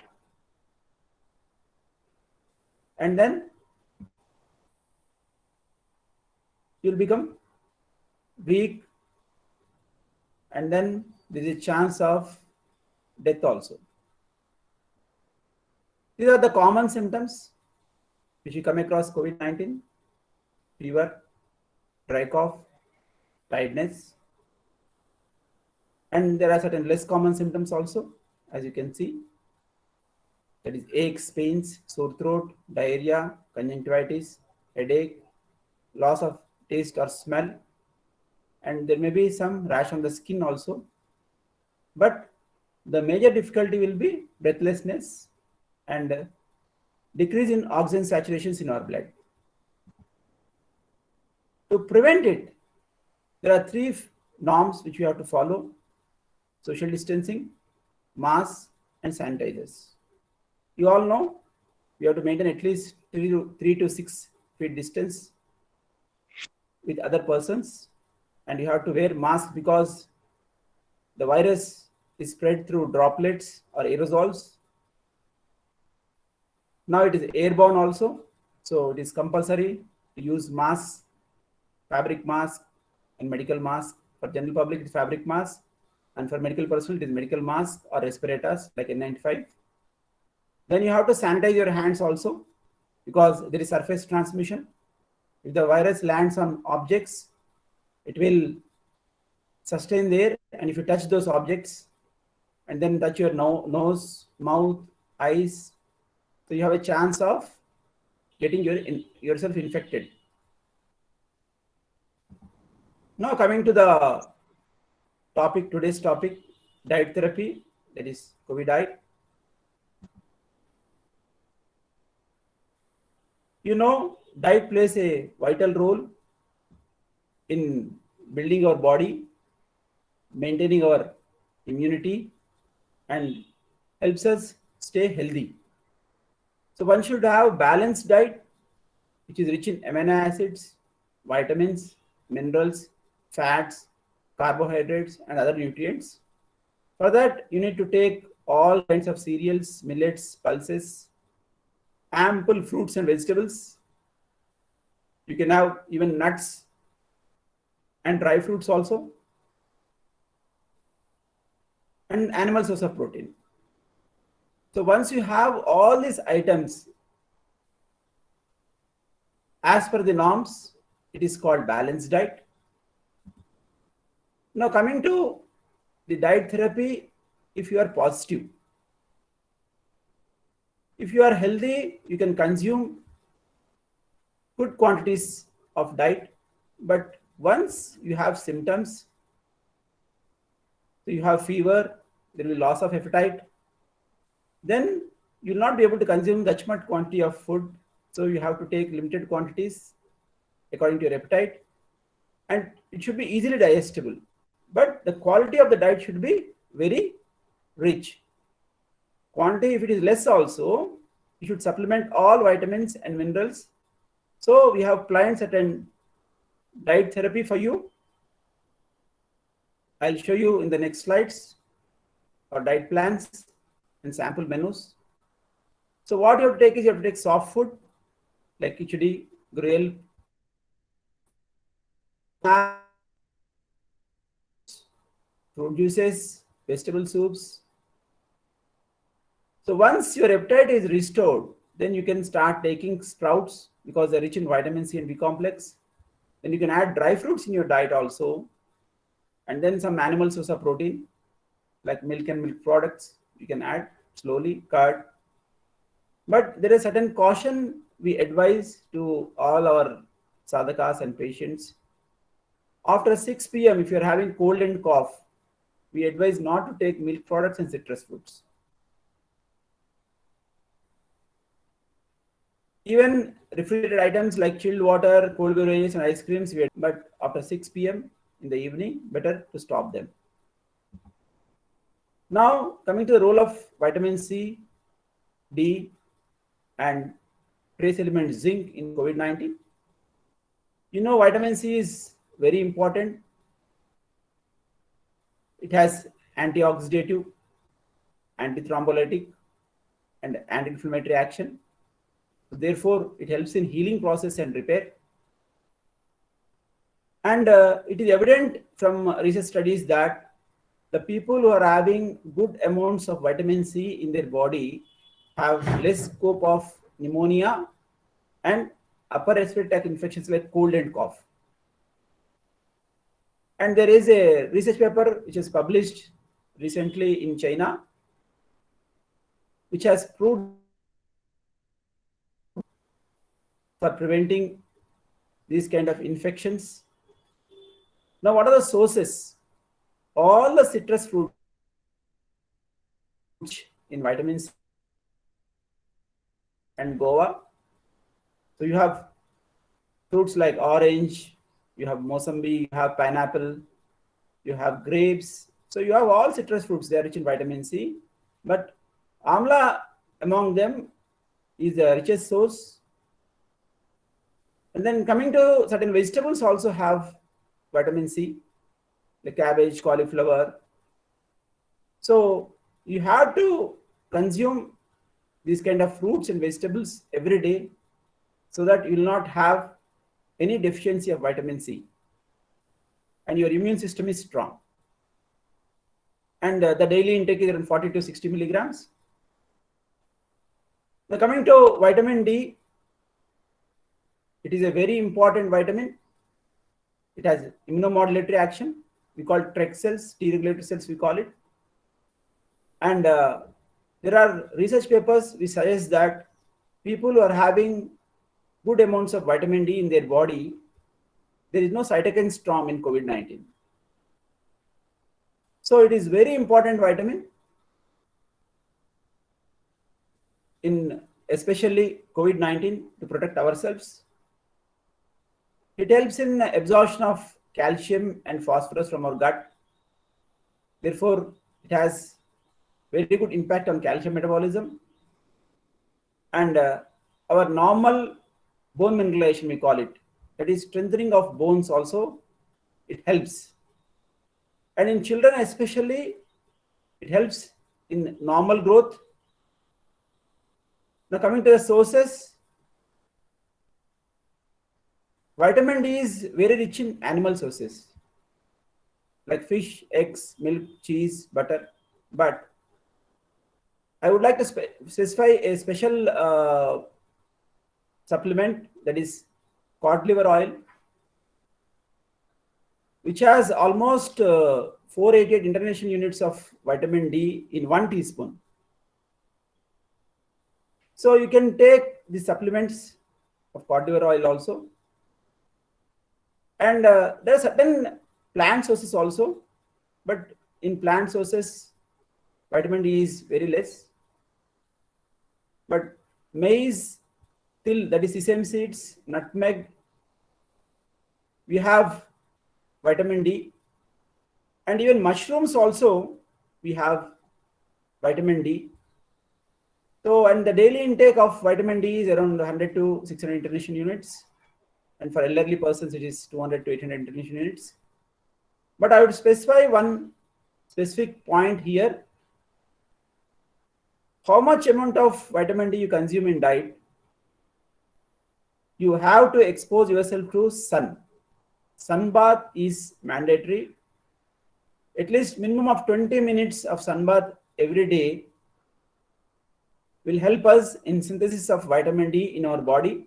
and then you'll become weak, and then there is a chance of death also. These are the common symptoms which you come across COVID-19: fever, dry cough, tiredness, and there are certain less common symptoms also, as you can see. That is aches, pains, sore throat, diarrhea, conjunctivitis, headache, loss of taste or smell, and there may be some rash on the skin also. But the major difficulty will be breathlessness and decrease in oxygen saturations in our blood. To prevent it, there are three norms which we have to follow: social distancing, masks, and sanitizers. You all know we have to maintain at least 3 to 6 feet distance with other persons, and you have to wear mask because the virus is spread through droplets or aerosols. Now it is airborne also, so it is compulsory to use masks, fabric mask and medical mask. For general public it is fabric mask, and for medical personnel it is medical mask or respirators like N95. Then you have to sanitize your hands also, because there is surface transmission. If the virus lands on objects, it will sustain there, and if you touch those objects and then touch your nose, mouth, eyes, so you have a chance of getting yourself infected. Now coming to the topic, today's topic, diet therapy, that is COVID diet. You know, diet plays a vital role in building our body, maintaining our immunity, and helps us stay healthy. So one should have balanced diet which is rich in amino acids, vitamins, minerals, fats, carbohydrates, and other nutrients. For that, you need to take all kinds of cereals, millets, pulses, ample fruits and vegetables. You can have even nuts and dry fruits also, and animal source of protein. So once you have all these items as per the norms, it is called balanced diet. Now coming to the diet therapy, if you are positive, if you are healthy, you can consume good quantities of diet. But once you have symptoms, so you have fever, there will be loss of appetite, then you'll not be able to consume that much quantity of food. So you have to take limited quantities according to your appetite, and it should be easily digestible. But the quality of the diet should be very rich. Quantity, if it is less also, you should supplement all vitamins and minerals. So we have planned certain diet therapy for you. I'll show you in the next slides our diet plans and sample menus. So what you have to take is you have to take soft food like khichdi, gruel, fruit juices, vegetable soups. So once your appetite is restored, then you can start taking sprouts because they're rich in vitamin C and B complex. Then you can add dry fruits in your diet also, and then some animal source of protein like milk and milk products you can add slowly, curd. But there is certain caution we advise to all our sadhakas and patients. After 6 p.m., if you're having cold and cough, we advise not to take milk products and citrus fruits. Even refrigerated items like chilled water, cold beverages, and ice creams, but after 6 p.m. in the evening, better to stop them. Now, coming to the role of vitamin C, D, and trace element zinc in COVID-19. You know, vitamin C is very important. It has antioxidative, antithrombolytic, and anti-inflammatory action. Therefore, it helps in healing process and repair. And it is evident from research studies that the people who are having good amounts of vitamin C in their body have less scope of pneumonia and upper respiratory tract infections like cold and cough. And there is a research paper which is published recently in China, which has proved for preventing these kind of infections. Now, what are the sources? All the citrus fruits in vitamin C and guava. So you have fruits like orange, you have mosambi, you have pineapple, you have grapes. So you have all citrus fruits, they are rich in vitamin C. But amla among them is the richest source. And then coming to certain vegetables also have vitamin C, like cabbage, cauliflower. So you have to consume these kind of fruits and vegetables every day so that you will not have any deficiency of vitamin C and your immune system is strong. And the daily intake is around 40 to 60 milligrams. Now coming to vitamin D, it is a very important vitamin. It has immunomodulatory action. We call it TREG cells, T regulator cells we call it. And there are research papers which suggest that people who are having good amounts of vitamin D in their body, there is no cytokine storm in COVID-19. So it is very important vitamin in especially COVID-19 to protect ourselves. It helps in absorption of calcium and phosphorus from our gut. Therefore, it has very good impact on calcium metabolism. And our normal bone mineralization, we call it, that is strengthening of bones also, it helps. And in children especially, it helps in normal growth. Now coming to the sources, vitamin D is very rich in animal sources like fish, eggs, milk, cheese, butter. But I would like to specify a special supplement, that is cod liver oil, which has almost 488 international units of vitamin D in 1 teaspoon. So you can take the supplements of cod liver oil also. And there are certain plant sources also, but in plant sources, vitamin D is very less. But maize, till, that is sesame seeds, nutmeg, we have vitamin D, and even mushrooms also we have vitamin D. So, and the daily intake of vitamin D is around 100 to 600 international units, and for elderly persons it is 200 to 800 international units. But I would specify one specific point here: how much amount of vitamin D you consume in diet. You have to expose yourself to sun. Sun bath is mandatory. At least minimum of 20 minutes of sun bath every day will help us in synthesis of vitamin D in our body.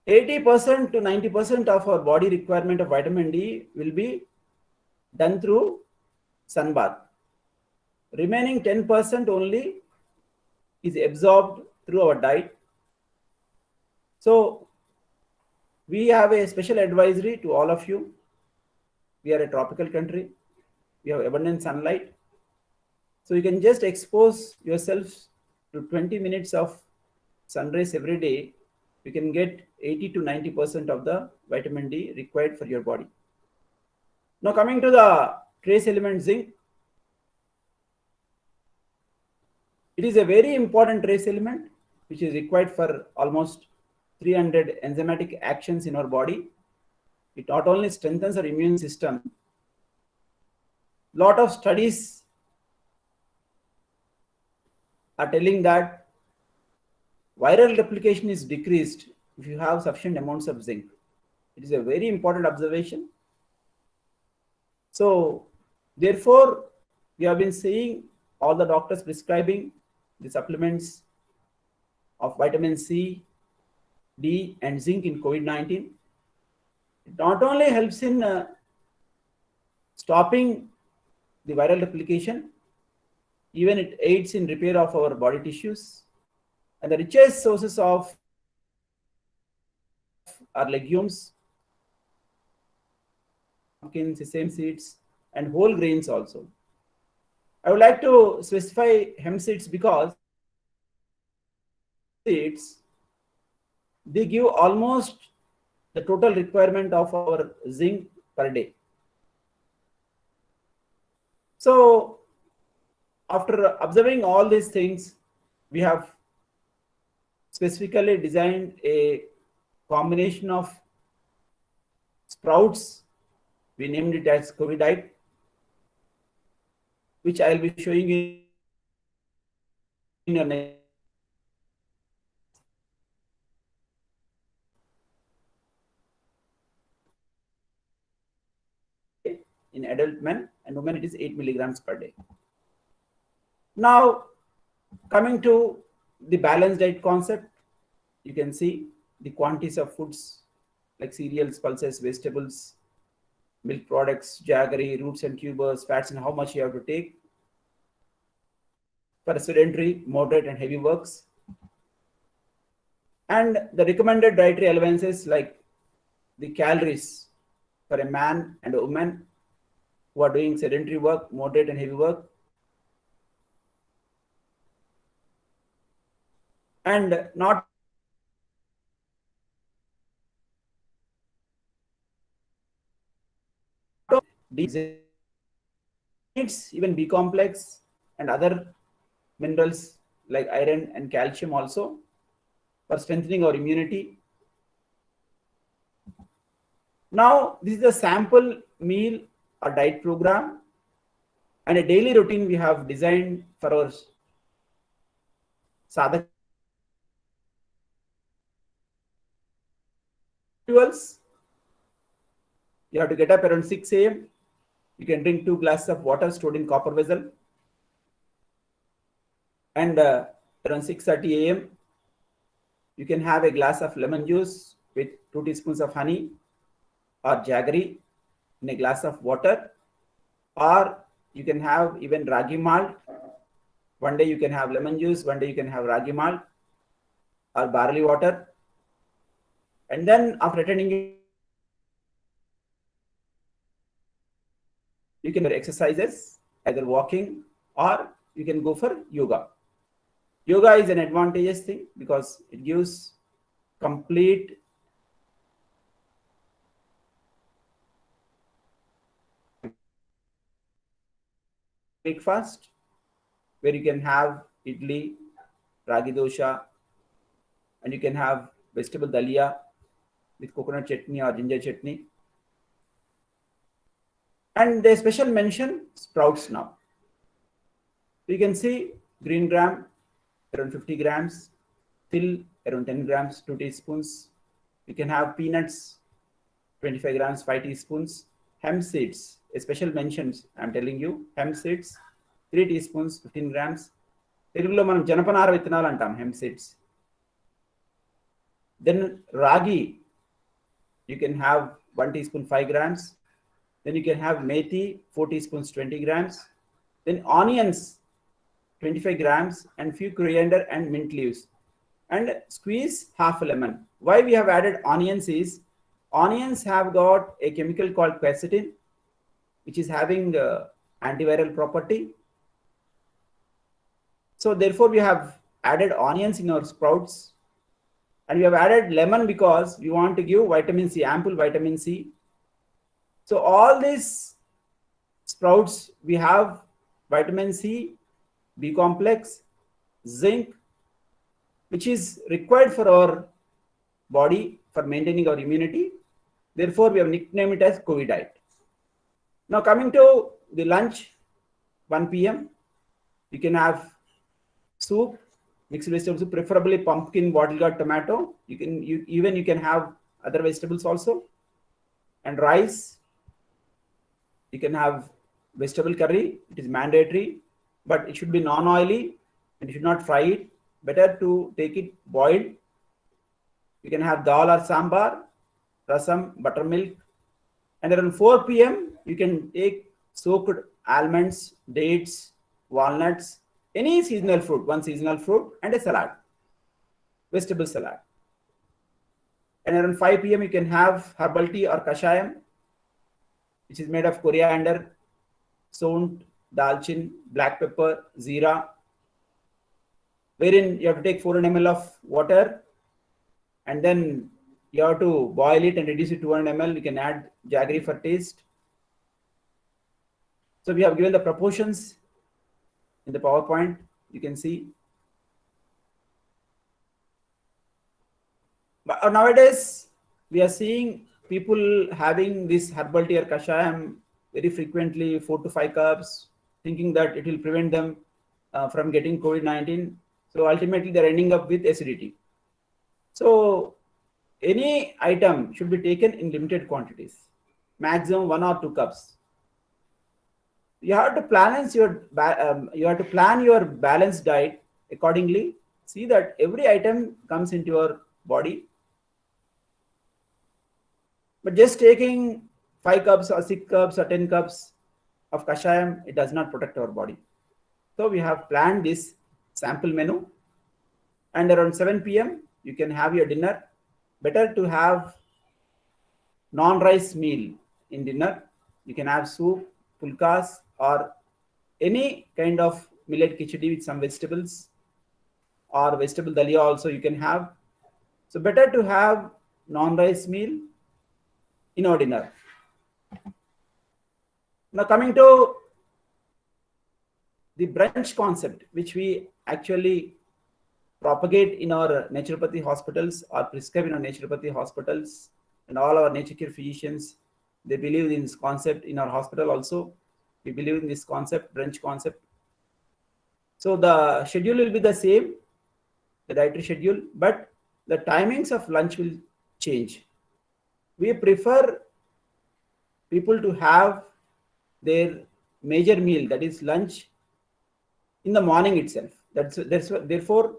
80% to 90% of our body requirement of vitamin D will be done through sun bath. Remaining 10% only is absorbed through our diet. So we have a special advisory to all of you. We are a tropical country. We have abundant sunlight. So you can just expose yourself to 20 minutes of sun rays every day. You can get 80 to 90% of the vitamin D required for your body. Now coming to the trace element zinc. It is a very important trace element which is required for almost 300 enzymatic actions in our body. It not only strengthens our immune system, lot of studies are telling that viral replication is decreased if you have sufficient amounts of zinc. It is a very important observation. So therefore, we have been seeing all the doctors prescribing the supplements of vitamin C, D, and zinc in COVID-19. It not only helps in stopping the viral replication, even it aids in repair of our body tissues. And the richest sources of are legumes, pumpkin, sesame seeds, and whole grains also. I would like to specify hemp seeds because seeds, they give almost the total requirement of our zinc per day. So after observing all these things, we have specifically designed a combination of sprouts. We named it as COVID-Diet, which I will be showing you in your next. In adult men and women, it is 8 milligrams per day. Now, coming to the balanced diet concept, you can see the quantities of foods like cereals, pulses, vegetables, milk products, jaggery, roots and tubers, fats, and how much you have to take for sedentary, moderate, and heavy works. And the recommended dietary allowances like the calories for a man and a woman who are doing sedentary work, moderate, and heavy work. And not needs even B complex and other minerals like iron and calcium also for strengthening our immunity. Now, this is a sample meal or diet program and a daily routine we have designed for our sadhak rituals. You have to get up around 6 a.m. You can drink 2 glasses of water stored in copper vessel. And around 6:30 a.m. you can have a glass of lemon juice with 2 teaspoons of honey or jaggery in a glass of water. Or you can have even ragi malt. One day you can have lemon juice, one day you can have ragi malt or barley water. And then after attending, you can do exercises, either walking or you can go for yoga. Yoga is an advantageous thing because it gives complete breakfast where you can have idli, ragi dosha, and you can have vegetable dalia with coconut chutney or ginger chutney. And they special mention sprouts now. You can see green gram around 50 grams, till around 10 grams, 2 teaspoons. You can have peanuts 25 grams, 5 teaspoons. Hemp seeds, a special mentions, I'm telling you, hemp seeds 3 teaspoons, 15 grams. తెలుగులో మనం జనపనార విత్తనాలు అంటాం, hemp seeds. Then ragi, you can have 1 teaspoon, 5 grams. Then you can have methi, 4 teaspoons, 20 grams. Then onions, 25 grams, and few coriander and mint leaves. And squeeze half a lemon. Why we have added onions is, onions have got a chemical called quercetin, which is having antiviral property. So therefore we have added onions in our sprouts. And we have added lemon because we want to give vitamin C, ample vitamin C. So all these sprouts, we have vitamin C, B complex, zinc, which is required for our body for maintaining our immunity. Therefore, we have nicknamed it as COVID diet. Now coming to the lunch, 1 p.m., you can have soup, mixed vegetable soup, preferably pumpkin, bottle gourd, tomato. You can have other vegetables also, and rice. You can have vegetable curry. It is mandatory, but it should be non-oily and you should not fry it. Better to take it boiled. You can have dal or sambar, rasam, buttermilk. And around 4 p.m., you can take soaked almonds, dates, walnuts, any seasonal fruit, one seasonal fruit, and a salad, vegetable salad. And around 5 p.m., you can have herbal tea or kashayam, which is made of coriander, sont, dalchin, black pepper, zeera, wherein you have to take 400 ml of water, and then you have to boil it and reduce it to 200 ml. You can add jaggery for taste. So we have given the proportions in the PowerPoint. You can see. But nowadays, we are seeing people having this herbal tea or kashayam very frequently, 4 to 5 cups, thinking that it will prevent them from getting COVID-19. So ultimately, they're ending up with acidity. So any item should be taken in limited quantities, maximum 1 or 2 cups. You have to plan your balanced diet accordingly. See that every item comes into your body. But just taking 5 cups or 6 cups or 10 cups of kashayam, it does not protect our body. So we have planned this sample menu. And around 7 p.m., you can have your dinner. Better to have non-rice meal in dinner. You can have soup, pulkas, or any kind of millet khichdi with some vegetables, or vegetable dalia also you can have. So better to have non-rice meal in our dinner. Now coming to the brunch concept, which we actually propagate in our naturopathy hospitals or prescribe in our naturopathy hospitals, and all our nature care physicians, they believe in this concept. In our hospital also, we believe in this concept, brunch concept. So the schedule will be the same, the dietary schedule, but the timings of lunch will change. We prefer people to have their major meal, that is lunch, in the morning itself. Therefore,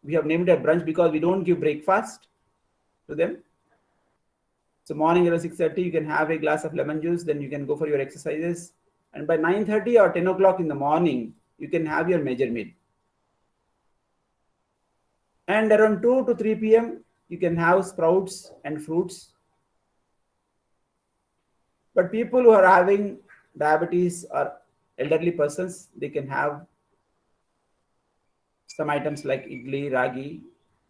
we have named it a brunch, because we don't give breakfast to them. So morning around 6:30, you can have a glass of lemon juice, then you can go for your exercises. And by 9:30 or 10 o'clock in the morning, you can have your major meal. And around 2 to 3 p.m., you can have sprouts and fruits. But people who are having diabetes or elderly persons, they can have some items like idli, ragi,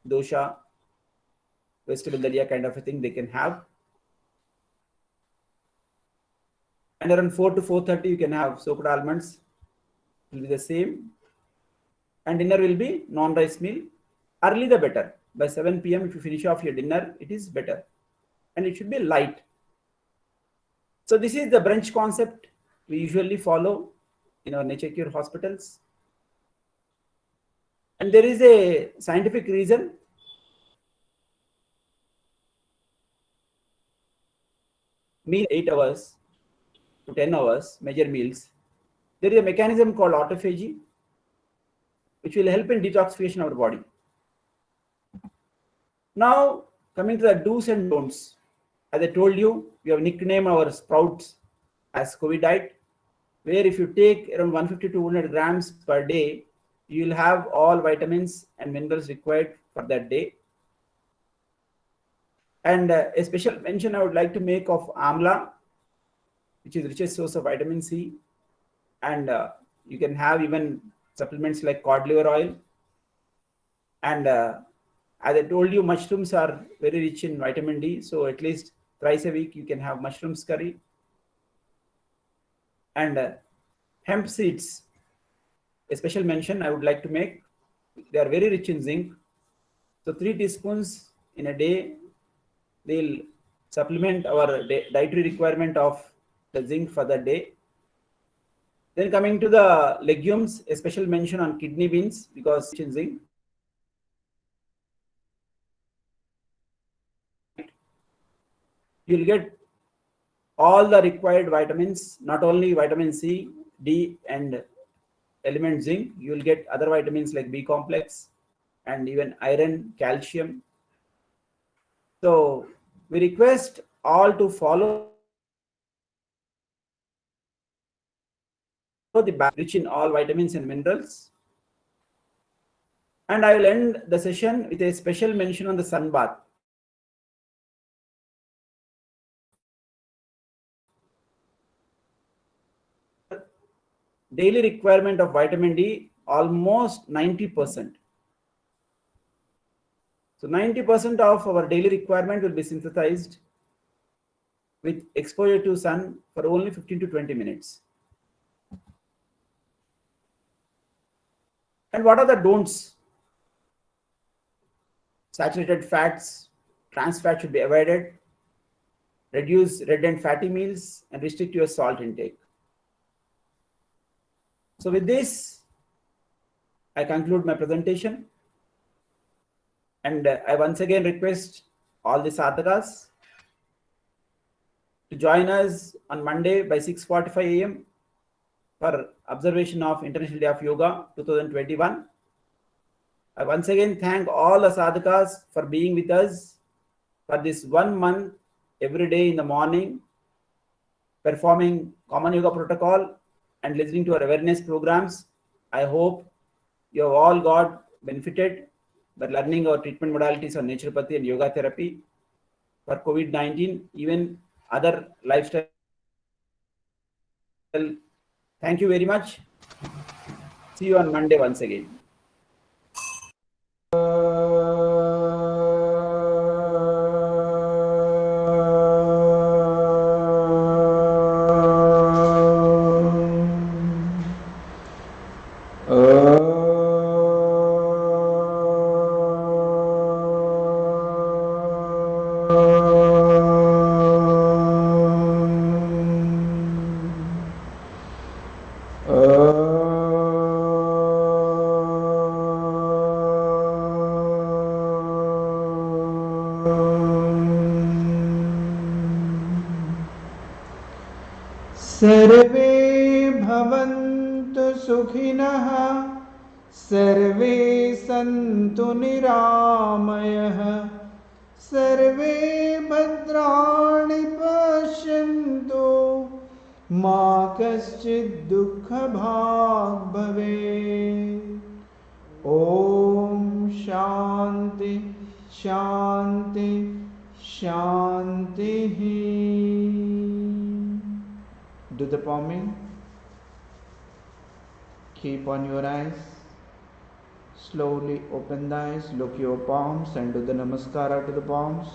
dosha, vegetable dalia kind of a thing they can have. And around 4 to 4:30 you can have soaked almonds, will be the same. And dinner will be non-rice meal. Early the better. By 7 p.m. if you finish off your dinner, it is better. And it should be light. So this is the brunch concept we usually follow in our Nature Cure hospitals. And there is a scientific reason. Meal 8 hours to 10 hours, major meals. There is a mechanism called autophagy, which will help in detoxification of our body. Now, coming to the do's and don'ts. As I told you, we have nicknamed our sprouts as COVID diet, where if you take around 150 to 200 grams per day, you will have all vitamins and minerals required for that day. And a special mention I would like to make of amla, which is the richest source of vitamin C. And you can have even supplements like cod liver oil. And as I told you, mushrooms are very rich in vitamin D. So at least thrice a week, you can have mushrooms curry. And hemp seeds, a special mention I would like to make. They are very rich in zinc. So 3 teaspoons in a day, they'll supplement our dietary requirement of the zinc for the day. Then coming to the legumes, a special mention on kidney beans because in zinc. You'll get all the required vitamins, not only vitamin C, D, and element zinc. You'll get other vitamins like B complex and even iron, calcium. So we request all to follow the rich in all vitamins and minerals. And I will end the session with a special mention on the sun bath. Daily requirement of vitamin D almost 90%. So 90% of our daily requirement will be synthesized with exposure to sun for only 15 to 20 minutes. And what are the don'ts? Saturated fats, trans fat should be avoided. Reduce red and fatty meals and restrict your salt intake. So with this, I conclude my presentation. And I once again request all the sadhakas to join us on Monday by 6:45 a.m. for observation of International Day of Yoga 2021. I once again thank all the sadhakas for being with us for this 1 month every day in the morning, performing common yoga protocol and listening to our awareness programs. I hope you have all got benefited by learning our treatment modalities on naturopathy and yoga therapy for COVID-19, even other lifestyle. Thank you very much. See you on Monday once again. सर्वे भवन्तु सुखिनः सर्वे सन्तु निरामयः सर्वे भद्राणि पश्यन्तु मा कश्चित् दुःखभाग् भवेत्। ॐ शान्ति शान्ति शान्तिः। Do the palming. Keep on your eyes. Slowly open the eyes, look your palms and do the namaskara to the palms.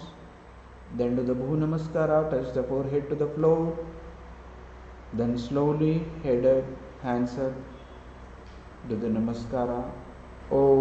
Then do the Bhu Namaskara, touch the forehead to the floor. Then slowly head up, hands up, do the Namaskara. Om